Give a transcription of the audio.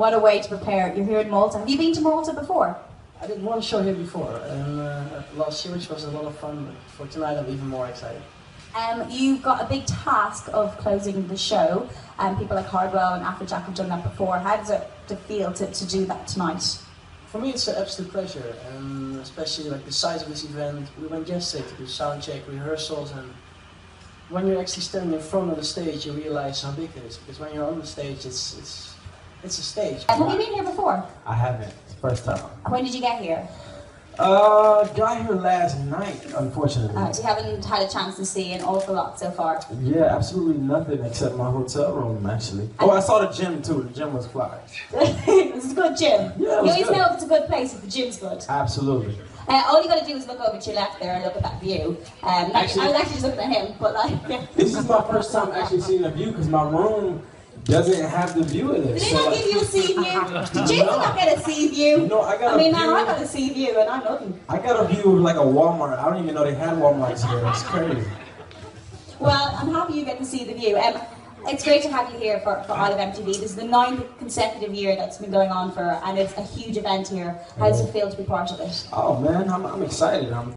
what a way to prepare. You're here in Malta. Have you been to Malta before? I did one show here before, and last year, which was a lot of fun, but for tonight I'm even more excited. You've got a big task of closing the show, and people like Hardwell and Afrojack have done that before. How does it feel to do that tonight? For me, it's an absolute pleasure, and especially like the size of this event. We went yesterday to do sound check, rehearsals, and when you're actually standing in front of the stage, you realize how big it is. Because when you're on the stage, it's a stage. Have you been here before? I haven't. First time. When did you get here? Got here last night, unfortunately. So you haven't had a chance to see an awful lot so far? Yeah, absolutely nothing except my hotel room, actually. Oh, I saw the gym too. The gym was fly. It's a good gym. Yeah, you always know if it's a good place if the gym's good. Absolutely. All you got to do is look over to your left there and look at that view. I was actually just looking at him, but like... Yeah. This is my first time actually seeing a view because my room doesn't have the view of this. Did they not give you a sea view? Did you not get a sea view? No, I got I got a sea view and I'm nothing. I got a view of like a Walmart. I don't even know they had Walmarts here. It's crazy. Well, I'm happy you get to see the view. It's great to have you here for Isle of MTV. This is the 9th consecutive year that's been going on and it's a huge event here. How does it feel to be part of it? Oh man, I'm excited.